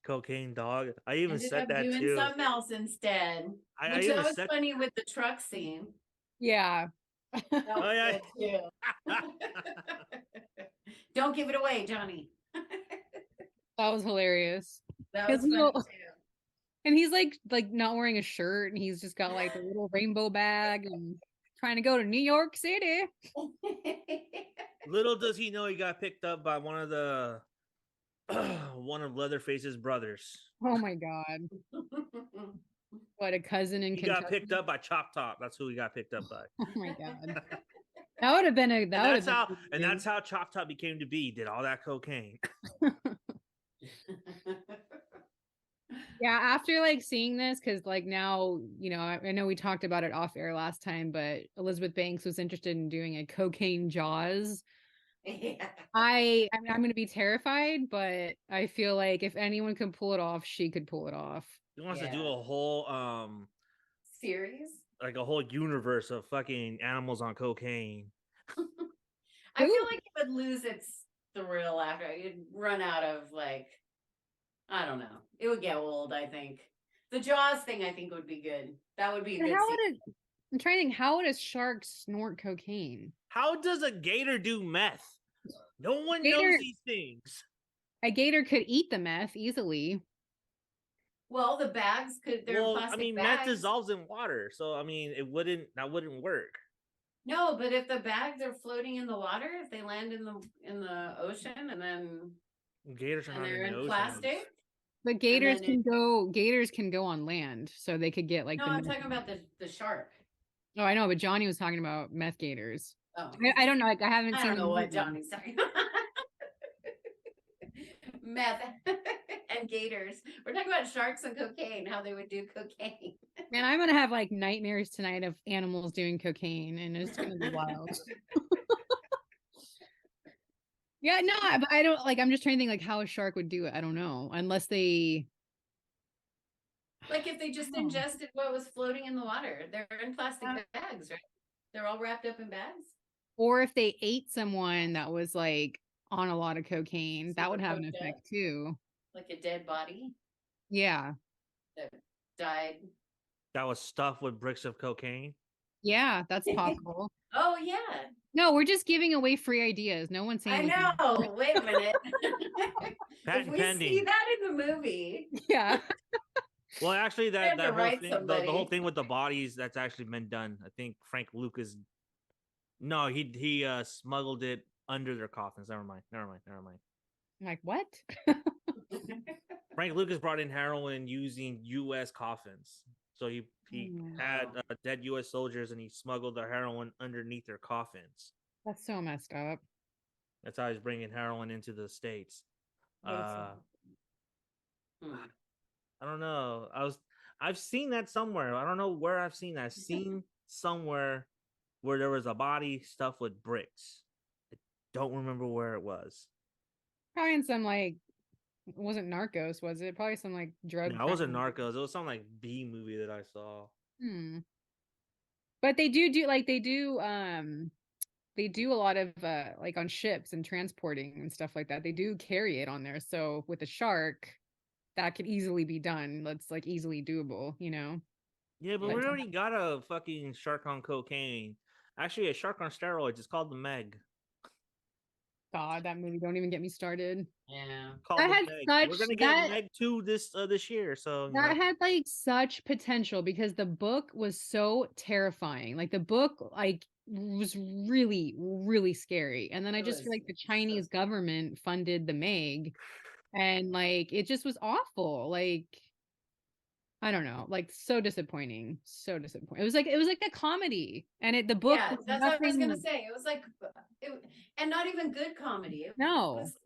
Cocaine dog. I even Ended said up that doing too. something else instead, I which even that was said, funny with the truck scene. Yeah. That oh was yeah. good too. Don't give it away, Johnny. That was hilarious. That Because was funny too. and he's like not wearing a shirt, and he's just got like a little rainbow bag and trying to go to New York City. Little does he know he got picked up by one of the one of Leatherface's brothers. Oh my God. What, a cousin in He got picked Kentucky? up by Chop Top. That's who he got picked up by. Oh my God. That would have been a And that would have been a good that's movie. how Chop Top became to be. Did all that cocaine. Yeah, after like seeing this, because like now, I know we talked about it off air last time, but Elizabeth Banks was interested in doing a cocaine Jaws. Yeah. I mean, I'm gonna be terrified, but I feel like if anyone can pull it off, she could pull it off. He wants to Yeah. do a whole Series. like a whole universe of fucking animals on cocaine. I feel like it would lose its thrill after it'd run out of like, I don't know. It would get old, I think. The Jaws thing I think would be good. That would be a But good how scene. would it? I'm trying to think. How would a shark snort cocaine? How does a gator do meth? No one knows Gator, these things. a gator could eat the meth easily. Well, the bags they're in Well, I plastic mean, meth bags. dissolves in water, so I mean, that wouldn't work. No, but if the bags are floating in the water, if they land in the ocean and then Gators are not in they're the in ocean. plastic, But and then gators can go on land, so they could get like no, the I'm meth. talking about the shark. Oh, I know, but Johnny was talking about meth gators. Oh, I don't know, like I haven't I seen don't the know what movie. Johnny's talking about. Meth and gators. We're talking about sharks and cocaine, how they would do cocaine. Man, I'm gonna have like nightmares tonight of animals doing cocaine, and it's gonna be wild. Yeah, no, but I don't like. I'm just trying to think like how a shark would do it. I don't know, unless they. Like if they just Oh. ingested what was floating in the water. They're in plastic bags, right? They're all wrapped up in bags. Or if they ate someone that was like on a lot of cocaine, that Super would have an coked up, effect too. like a dead body Yeah. that died. That was stuffed with bricks of cocaine. Yeah, that's possible. Oh yeah. No, we're just giving away free ideas. No one's saying I anything. know. Wait a minute. If Patent we see pending. that in the movie, Yeah. Well, actually, we have to that whole write thing, the whole somebody. thing with the bodies, that's actually been done. I think Frank Lucas. No, he smuggled it under their coffins. Never mind. I'm like, what? Frank Lucas brought in heroin using U.S. coffins. So he had Oh. dead U.S. soldiers, and he smuggled the heroin underneath their coffins. That's so messed up. That's how he's bringing heroin into the states. I don't know. I've seen that somewhere. I don't know where I've seen that. I've seen somewhere where there was a body stuffed with bricks. I don't remember where it was. Probably in some like It wasn't Narcos, was it? Probably some like drug No, it crime. wasn't Narcos. It was some like B movie that I saw. Hmm. But they do a lot of like on ships and transporting and stuff like that. They do carry it on there. So with a shark, that could easily be done. That's like easily doable, you know. Yeah, but Yeah. we already got a fucking shark on cocaine. Actually, a shark on steroids. It's called the Meg. God, that movie, don't even get me started. Yeah. Called That the had Meg. We're such gonna get Meg 2 this year, so you know. that had like such potential because the book was so terrifying. Like the book like was really, really scary. And then I It just feel was like the so Chinese government funded the Meg and like it just was awful. Like I don't know, like so disappointing. So disappointing. It was like a comedy. And the book yeah, was that's what I was gonna nothing. say. It was like it, and not even good comedy. It No. was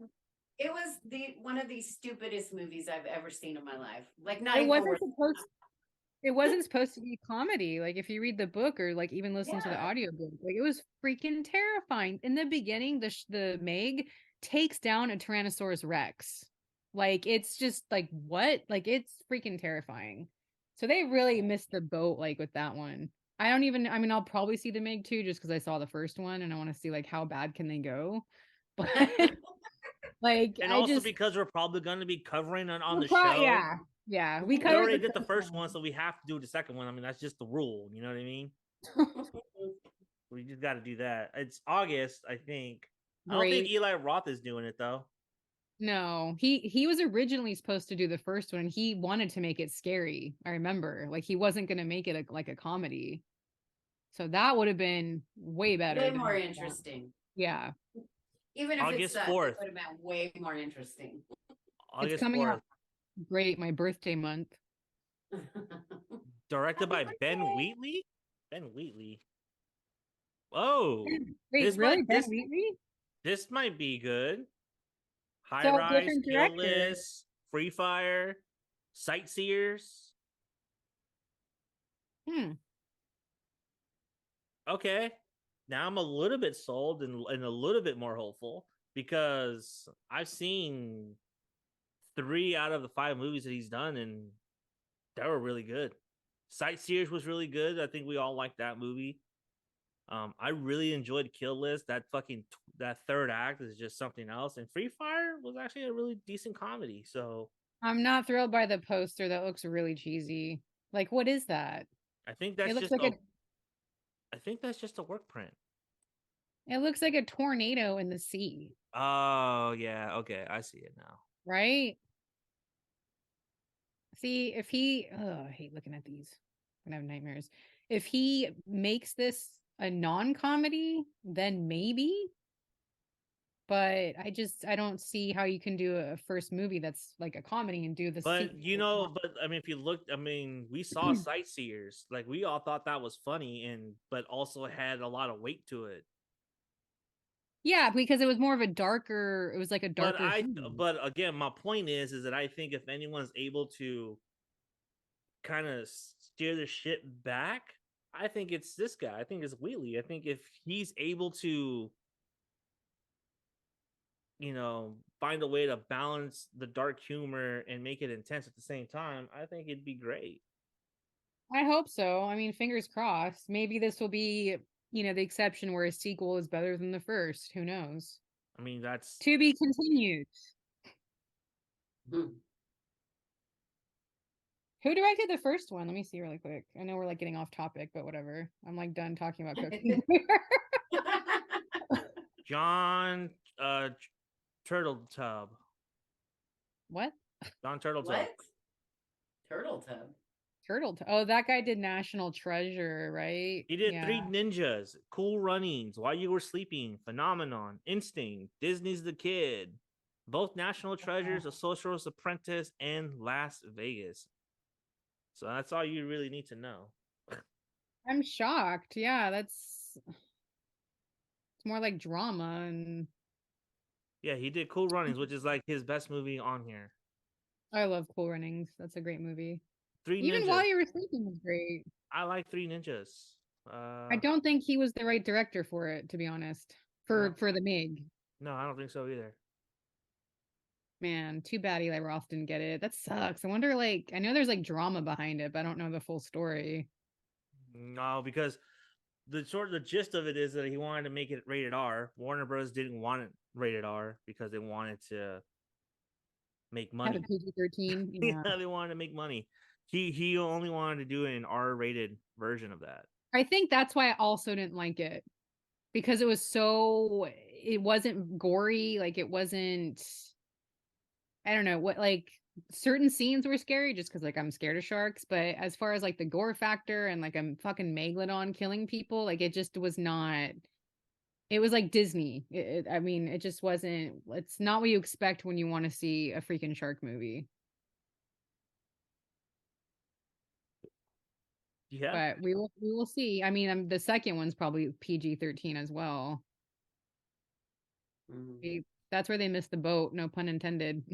it was the one of the stupidest movies I've ever seen in my life. Like not It even wasn't worth supposed It wasn't supposed to be comedy. Like if you read the book or like even listen to the yeah. audiobook, like it was freaking terrifying. In the beginning, the Meg takes down a Tyrannosaurus Rex. Like it's just like what? Like it's freaking terrifying. So they really missed the boat like with that one. I mean I'll probably see the Meg too just because I saw the first one and I want to see like how bad can they go. But like And I also just because we're probably gonna be covering it on we'll the show. yeah. Yeah, we We covered already the did the first first one, one. so we have to do the second one. I mean, that's just the rule. You know what I mean? We just got to do that. It's August, I think. I don't think Great. Eli Roth is doing it though. No, he was originally supposed to do the first one. He wanted to make it scary. I remember, like he wasn't going to make it like a comedy. So that would have been way better Way than more that. interesting. Yeah, Even if it August sucked, it 4th. would have been way more interesting. it's August coming 4th. out great. My birthday month. Directed Happy by Ben birthday. Wheatley. Ben Wheatley. Oh, Wait, this really, might Ben this Wheatley? this might be good. High So Rise, different Kill director. List, Free Fire, Sightseers. Hmm. Okay, now I'm a little bit sold and a little bit more hopeful because I've seen 3 out of the 5 movies that he's done, and they were really good. Sightseers was really good. I think we all liked that movie. I really enjoyed Kill List. That third act is just something else. And Free Fire was actually a really decent comedy. So I'm not thrilled by the poster. That looks really cheesy. Like, what is that? I think It that's looks just like a I think that's just a work print. it looks like a tornado in the sea, Oh yeah, okay, I see it now. right? See, if he, oh, I hate looking at these. I'm gonna have nightmares. If he makes this a non-comedy, then maybe. But I don't see how you can do a first movie that's like a comedy and do the But you sequel. know, but I mean, if you look, I mean, we saw Sightseers. Like we all thought that was funny, and but also had a lot of weight to it. Yeah, because it was more of a darker, it was like a But darker humor. but again, my point is that I think if anyone's able to kind of steer the ship back, I think it's this guy. I think it's Wheatley. I think if he's able to, find a way to balance the dark humor and make it intense at the same time, I think it'd be great. I hope so. I mean, fingers crossed. Maybe this will be, the exception where a sequel is better than the first. Who knows? I mean, that's To be continued. Hmm. Who directed the first one? Let me see really quick. I know we're like getting off topic, but whatever. I'm like done talking about Cocanie Bear. John Turtle Tub. What? John Turtle Tub. What? Turtle Tub. Oh, that guy did National Treasure, right? He did Yeah. Three Ninjas, Cool Runnings, While You Were Sleeping, Phenomenon, Instinct, Disney's The Kid, both National Treasures, A Sorcerer's Apprentice, and Las Vegas. So that's all you really need to know. I'm shocked. Yeah, it's more like drama and Yeah, he did Cool Runnings, which is like his best movie on here. I love Cool Runnings. That's a great movie. Three Even Ninjas. While You Were Sleeping was great. I like Three Ninjas. I don't think he was the right director for it, to be honest. No, For the Mig. no, I don't think so either. Man, too bad Eli Roth didn't get it. That sucks. I wonder, like, I know there's like drama behind it, but I don't know the full story. No, because the gist of it is that he wanted to make it rated R. Warner Bros. Didn't want it rated R because they wanted to make Have a money. PG-13. Yeah, Yeah. they wanted to make money. He only wanted to do an R rated version of that. I think that's why I also didn't like it because it wasn't gory. Like, it wasn't, I don't know what, like, certain scenes were scary just because, like, I'm scared of sharks. But as far as like the gore factor and like I'm fucking Megalodon killing people, like, it just was not. It was like Disney. I mean, it just wasn't. It's not what you expect when you want to see a freaking shark movie. Yeah. But we will see. I mean, the second one's probably PG-13 as well. Mm. That's where they missed the boat. No pun intended.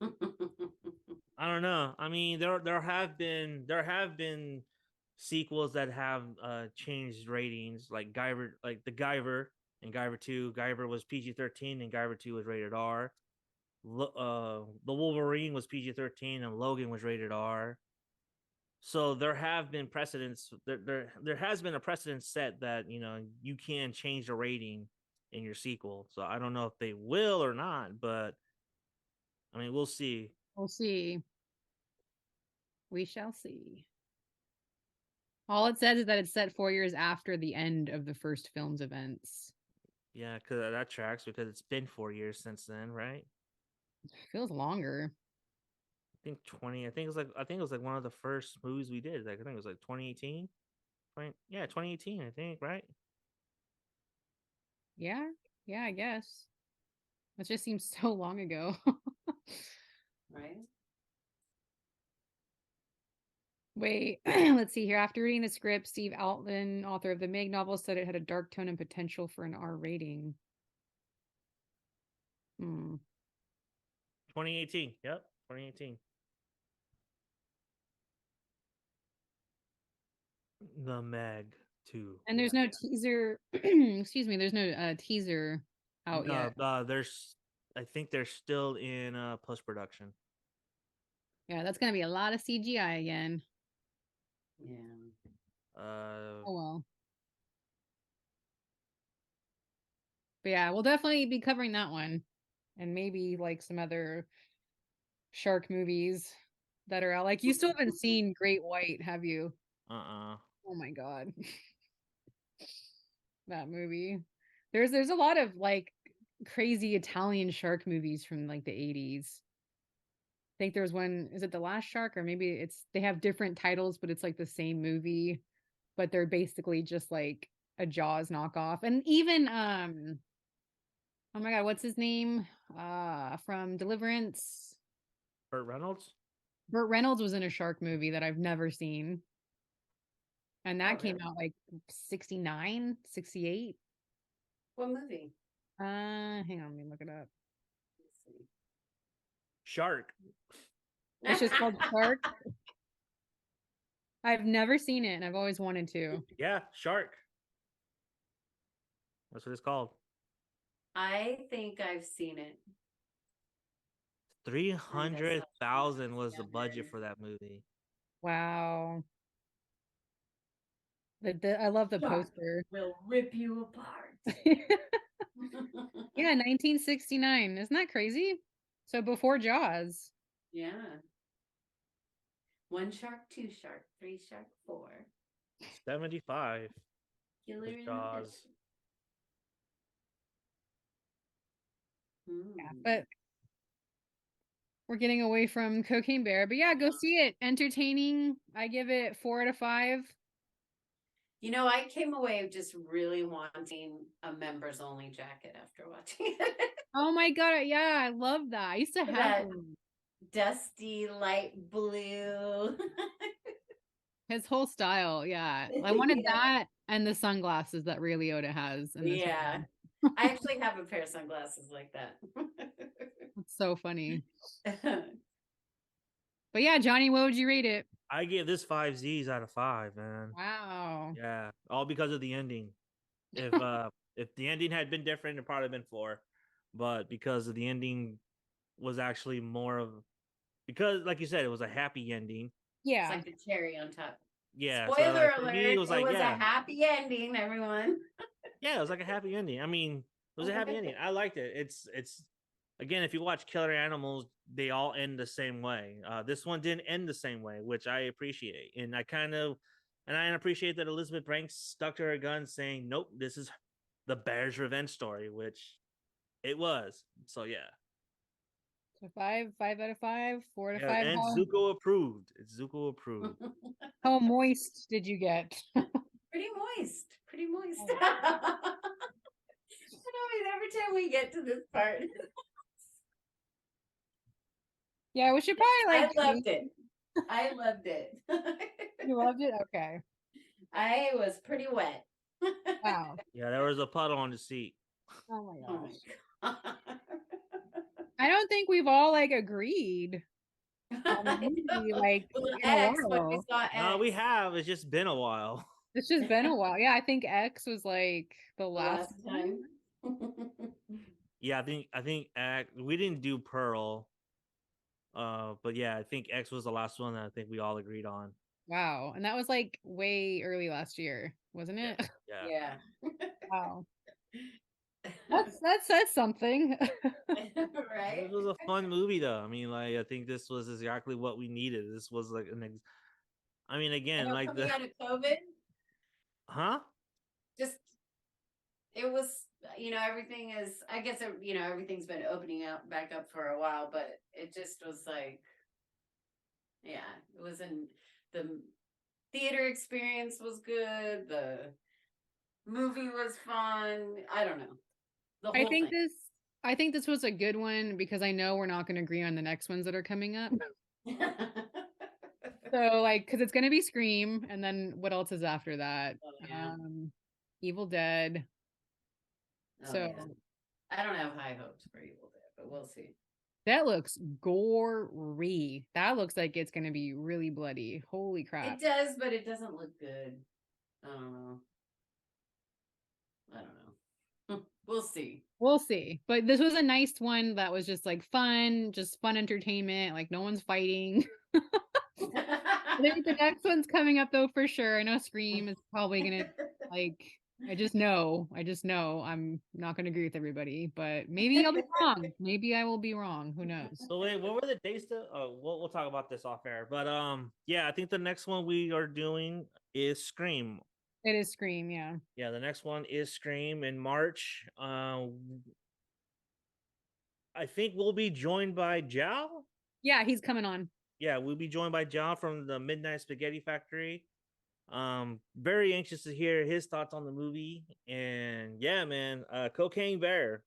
I don't know. I mean, there have been sequels that have changed ratings, like Guyver, like the Guyver and Guyver 2. Guyver was PG-13 and Guyver 2 was rated R. The Wolverine was PG-13 and Logan was rated R. So there have been precedents. There has been a precedent set that you can change the rating in your sequel. So I don't know if they will or not, but I mean we'll see. We'll see. We shall see. All it says is that it's set 4 years after the end of the first film's events. Yeah, because that tracks because it's been 4 years since then, right? Feels longer. I think 20. I think it was like one of the first movies we did. Like I think it was like 2018. 2018. I think, right? Yeah. Yeah, I guess. It just seems so long ago. Right? Wait, let's see here. After reading the script, Steve Altman, author of the Meg novel, said it had a dark tone and potential for an R rating. 2018. Yep, 2018. The Meg 2. And Yeah. there's no teaser. Excuse me. There's no teaser out No, yet. there's. I think they're still in post production. Yeah, that's gonna be a lot of CGI again. Yeah. Uh, Oh well. But yeah, we'll definitely be covering that one, and maybe like some other shark movies that are out. Like, you still haven't seen Great White, have you? uh-uh. Oh my god, that movie. There's a lot of like crazy Italian shark movies from like the 80s. I think there's one, is it The Last Shark? Or maybe they have different titles, but it's like the same movie, but they're basically just like a Jaws knockoff. And even oh my god, what's his name? From Deliverance. Burt Reynolds. Burt Reynolds was in a shark movie that I've never seen. And Oh, that came really? out like 69, 68. What movie? Hang on, let me look it up. Let's see. Shark. It's just called Shark. I've never seen it and I've always wanted to. Yeah, Shark. That's what it's called. I think I've seen it. Three I think I saw hundred it thousand was the together. budget for that movie. Wow. I love the Shark poster. will rip you apart. Yeah, 1969. Isn't that crazy? So before Jaws. Yeah. One shark, two shark, three shark, four. 75 Killer was in the Jaws. Pacific. Yeah, but we're getting away from Cocaine Bear. But yeah, go see it. Entertaining. I give it 4 out of 5. You know, I came away just really wanting a members only jacket after watching it. Oh my god, yeah, I love that. I used to have That one. dusty light blue. His whole style, yeah. I wanted Yeah. that and the sunglasses that Ray Liotta has in this Yeah. movie. I actually have a pair of sunglasses like that. It's so funny. But yeah, Johnny, what would you rate it? I gave this 5 Z's out of 5, man. Wow. Yeah, all because of the ending. If if the ending had been different, it'd probably been 4. But because of the ending, was actually more of, because like you said, it was a happy ending. It's Yeah. like the cherry on top. Yeah. So Spoiler like, for alert, me, it was like, a yeah, happy ending, everyone. yeah, it was like a happy ending. I mean, it was a happy ending. I liked it. It's again, if you watch Killer Animals, they all end the same way. This one didn't end the same way, which I appreciate, and I appreciate that Elizabeth Banks stuck to her guns, saying, "Nope, this is the Bear's revenge story," which it was. So yeah, So 5 out of 5, 4 to yeah, 5. and Zuko approved. It's Zuko approved. How moist did you get? Pretty moist. Pretty moist. I mean, every time we get to this part, Yeah, we should probably like. I loved it. I loved it. You loved it? Okay. I was pretty wet. Wow. Yeah, there was a puddle on the seat. Oh my Oh gosh. my God. I don't think we've all like agreed on the I movie know. like Well, in a X, when we while. saw No, we X have. It's just been a while. It's just been a while. Yeah, I think X was like the the last last time. Yeah, I think we didn't do Pearl. But yeah, I think X was the last one that I think we all agreed on. Wow. And that was like way early last year, wasn't Yeah, it? yeah. Yeah. Wow. That says something. Right? This was a fun movie, though. I mean, like, I think this was exactly what we needed. This was like I mean, I again, know, like coming out of COVID, huh? just it was, everything is, I guess, everything's been opening up back up for a while, but it just was like, yeah, it wasn't, the theater experience was good. The movie was fun. I don't know. The I whole think thing. this was a good one because I know we're not going to agree on the next ones that are coming up. So like, because it's going to be Scream, and then what else is after that? Oh, yeah. Evil Dead. Oh, So yeah. I don't have high hopes for Evil Dead, but we'll see. that looks gory. That looks like it's going to be really bloody. Holy crap! It does, but it doesn't look good. I don't know. We'll see. We'll see. But this was a nice one that was just like fun, just fun entertainment. Like no one's fighting. I think the next one's coming up though for sure. I know Scream is probably gonna like. I just know. I'm not gonna agree with everybody, but maybe I'll be wrong. Maybe I will be wrong. Who knows? So wait, what were the dates? Oh, we'll talk about this off air. But yeah, I think the next one we are doing is Scream. It is Scream, yeah. Yeah, the next one is Scream in March. I think we'll be joined by Jao. Yeah, he's coming on. Yeah, we'll be joined by Jao from the Midnight Spaghetti Factory. Very anxious to hear his thoughts on the movie. And yeah, man, Cocanie Bear.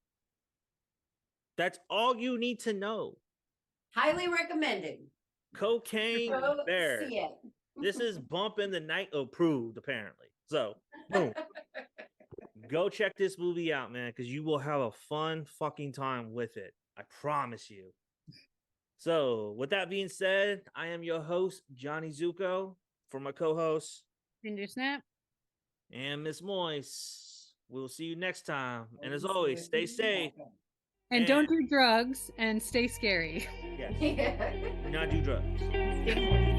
That's all you need to know. Highly recommended. Cocanie Go Bear. see it. This is Bump in the Night approved, apparently. So, boom. Go check this movie out, man, because you will have a fun fucking time with it. I promise you. So, with that being said, I am your host, Johnny Zuko, for my co-host, Ginger Snap. and Miss Moise. We'll see you next time. And as always, stay safe. And don't do drugs and stay scary. Yes. Yeah. Do not do drugs. Stay